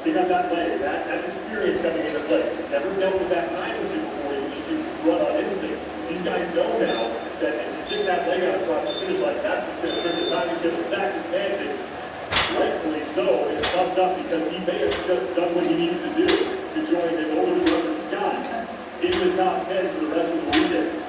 Stick on that leg. That's experience coming into play. Never dealt with that time machine before. You just run on instinct. These guys know now that if you stick that leg out across the finish line, that's what's going to turn the time machine. And Zach is dancing. Rightfully so. It's pumped up because he may have just done what he needed to do to join his older brother Scott in the top 10 for the rest of the weekend.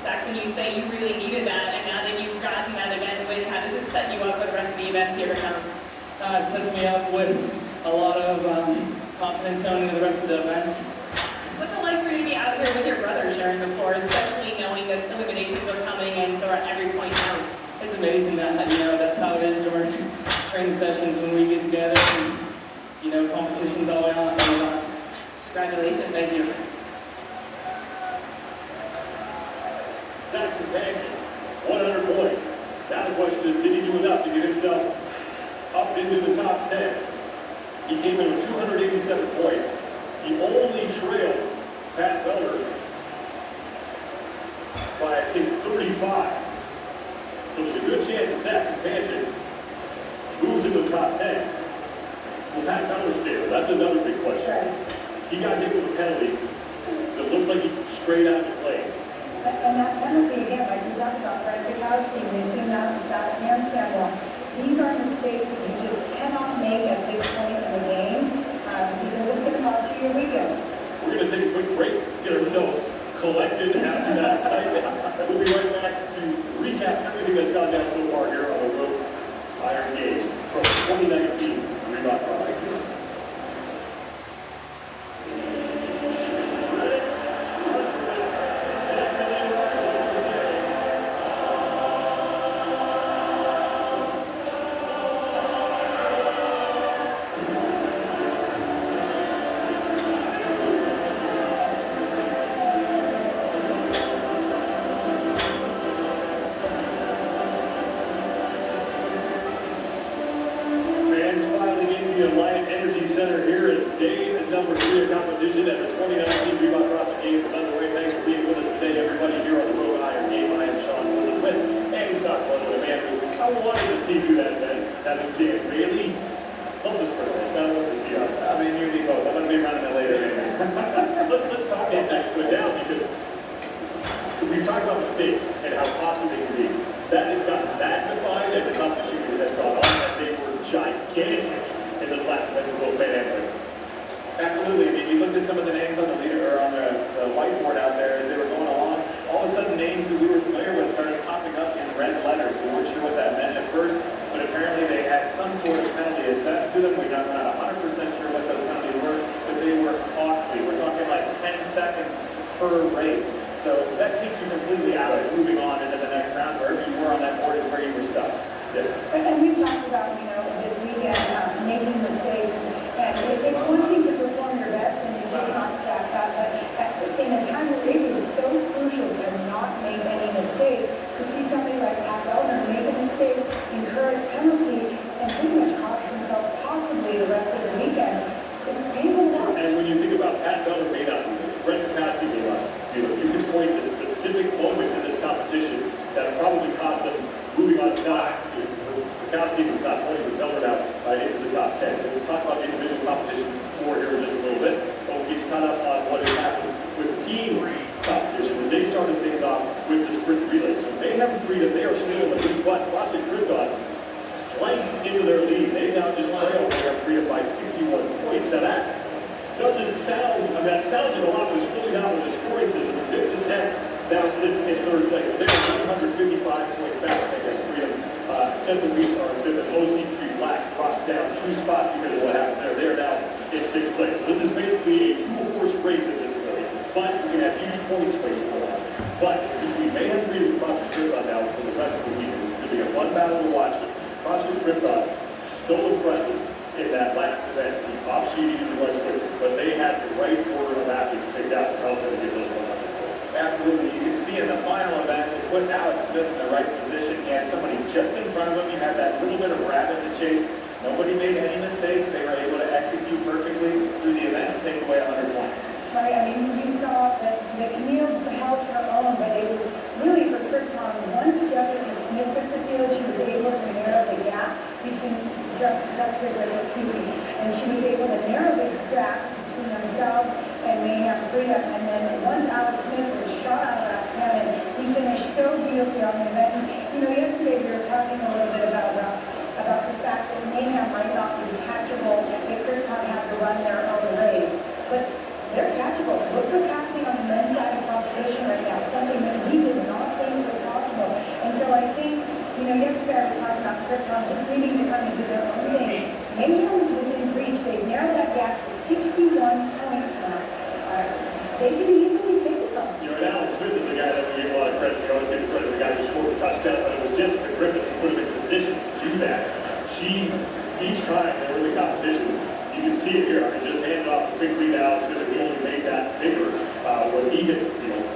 Saxon, you say you really needed that, and now that you've gotten that event win, how does it set you up for the rest of the events here to come? It sets me up with a lot of confidence going into the rest of the events. What's it like for you to be out here with your brother sharing the floor, especially knowing that eliminations are coming and so are every point counts? It's amazing that, that's how it is during training sessions when we get together and, competitions all the way on. Congratulations. Thank you. That's companion. 100 points. Now the question is, did he do enough to get himself up into the top 10? He came in with 287 points. He only trailed Pat Beller by, I think, 35. So there's a good chance that Zach's Panchin moves into the top 10. Well, Pat Beller's there. That's another big question. He got hit with a penalty that looks like he straight out of the plane. And that penalty, again, like we talked about, Fred Kowski, missing that handstand walk. These are mistakes that you just cannot make at this point in the game because it's going to cost you your weekend. We're going to take a quick break, get ourselves collected after that excitement. We'll be right back to recap everything that's gone down so far here on the Road Iron Game from 2019 Reebok Project. Right, I mean, you saw that Camille held her own, but guilty on the event. And, yesterday we were talking a little bit about the fact that Mayhem might not be catchable if Froendt have to run their own race. But they're catchable. Look what's happening on the men's side of competition right now, something that we did not think was possible. And so I think, yesterday I was talking about Froendt just needing to come into their own thing. Mayhem is within reach. They've narrowed that gap to 61 points now. They can easily take it from them. And Alex Smith is the guy that we give a lot of credit. We always give credit to the guy who scored the touchdown, but it was Jessica Griffin who put him in position to do that. She, each time they were in the competition, you can see it here. I mean, just handed off the big read to Alex Smith, and he only made that bigger. When even,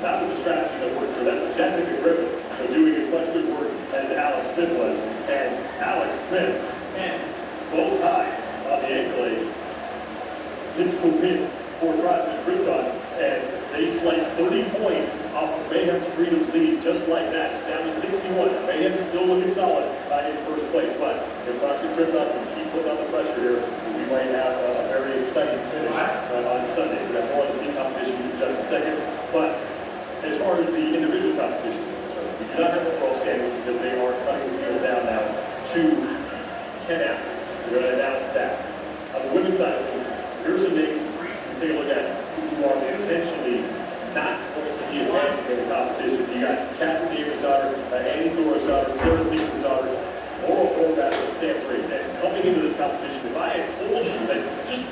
that was the strategy that worked for them. Jessica Griffin was doing as much good work as Alex Smith was. And Alex Smith, and both times on the ankle aid, this move hit for CrossFit Froendt, and they sliced 30 points off of Mayhem's freedom lead, just like that. It's down to 61. Mayhem is still looking solid in first place, but if CrossFit Froendt can keep putting on the pressure here, we might have a very exciting finish on Sunday. We have more of the team competition in just a second, but as far as the individual competition, we do not have the world standings because they are cutting the field down now to 10 athletes. We're going to announce that. On the women's side of things, here's some names to take a look at who are potentially not going to be advancing in the competition. You got Catherine Davis' daughter, Annie Thor's daughter, Sarah Seaman's daughter, Laurel Horvath, and Sam Grace. And coming into this competition, if I had told you that just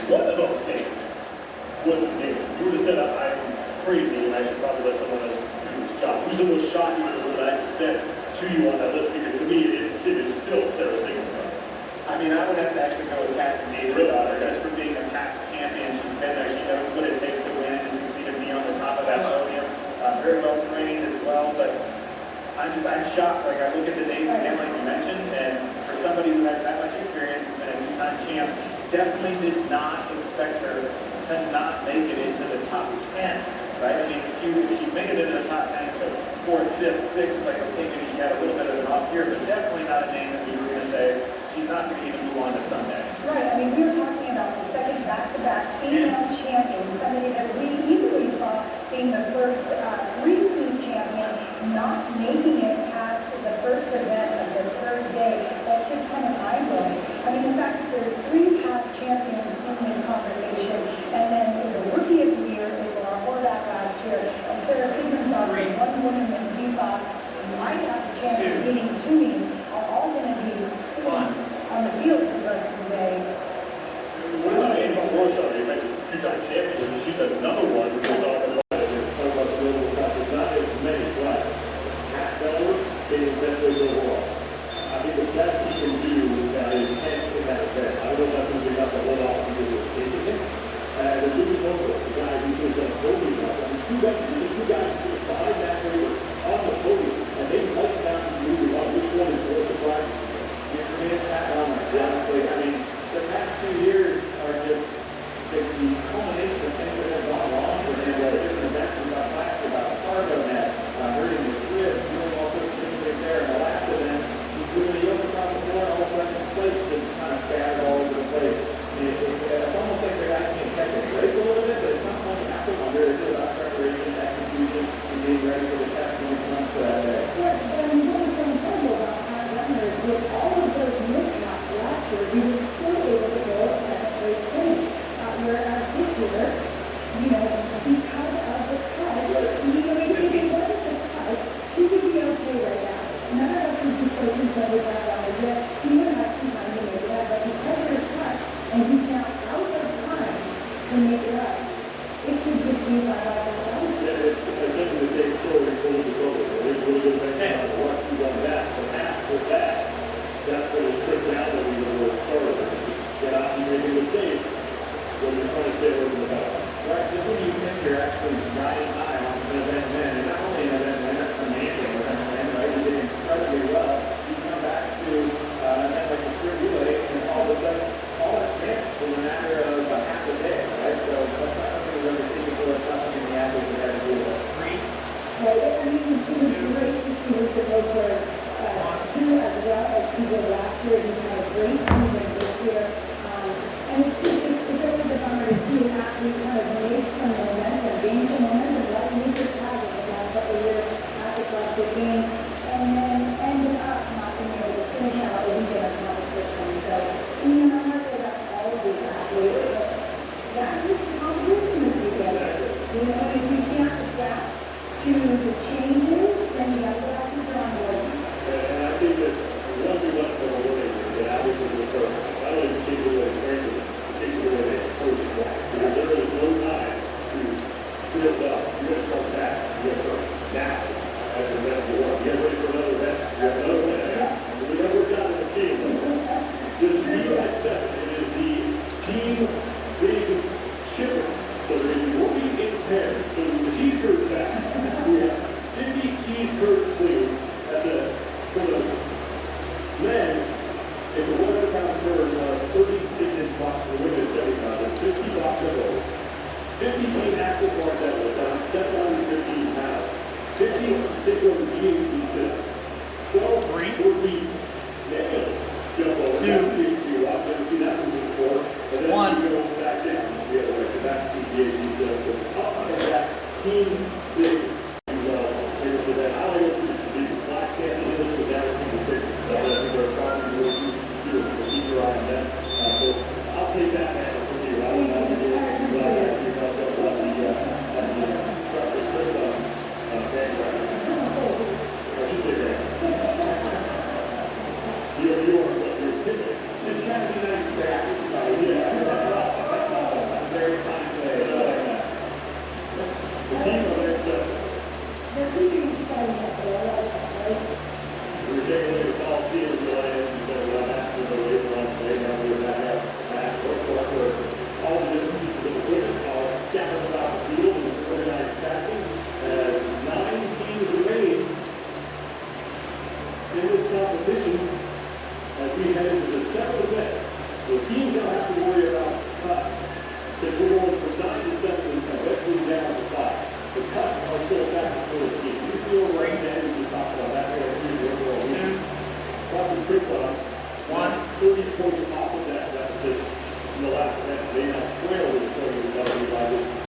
one of those names wasn't named, you would have said I'm crazy and I should probably let someone else do this job. Who's the most shocking that I just said to you on that list? Because to me, it is still Sarah Seaman's daughter. I mean, I would have to actually go with Catherine Davis' daughter, just for being a past champion. She's been there. She knows what it takes to win and succeed and be on the top of that podium. Very well trained as well, but I'm shocked. Like, I look at the names again, like you mentioned, and for somebody who has that much experience and a two-time champ, definitely did not expect her to not make it into the top 10, right? I mean, if you make it into the top 10, so 4th, 5th, 6th, like, okay, maybe she had a little bit of an off year, but definitely not a name that we were going to say she's not going to even move on to Sunday. Right, I mean, we were talking about the second back-to-back female champion, somebody that we easily saw being the first repeat champion, not making it past the first event of the third day. That's just kind of mind-blowing. I mean, the fact that there's 3 past champions in this conversation, and then the rookie of the year is Laura Horvath last year, and Sarah Seaman's daughter, one woman that we thought might have a chance of beating Toomey, are all going to be sitting on the field for the rest of the day. What about Annie Thor's daughter? You mentioned two-time champion, and she's another one who's talking about there's not as many, but Cat Bell is best way overall. I think the best he can do is that is 10 in that event. I don't know if that's going to be enough to hold off because of chasing it. And the Lucas Motor, the guy who just does podium, I mean, the two guys who survived that way were on the podium, and they might not be moving on. to the changes, then you have to have people on board. And I think that one thing left from the women is that obviously the approach, not only particularly the training, particularly the coaching wise, because there is no time to build up. You got to start back. You got to start now. As the rest of the world. You got ready for another event. You have another event. We never got to the team. This new at 7, it is the team big shipper. So there is 40 in pairs. So the cheese curd back. We have 50 cheese curd sleeves at the, for the men, it's a 100-pound curd, 36-inch box for women is 75, and 50 box of those. 50 team active bar deadlift on 715 pounds. 50 6-over GHD sit-ups. 12 14 nails. Jump over. 2. I've never seen that movie before. And then 1. you go back down the other way. So that's the GHD sit-ups. Up and that team big. So that I like to do black candy in this with everything to fix. So I think they're probably going to do it for keep your eye on that. So I'll take that man from you. I will not be doing it. I'm glad I actually got that about the Just trying to be nice back. Very fine play. The team of it, They're thinking it's kind of like, right? we're taking a ball field delay, so what happens to the later on play, now we're back for all the different pieces of equipment, all scattered about the field and organized tackling, as 9 teams remain in this competition as we head into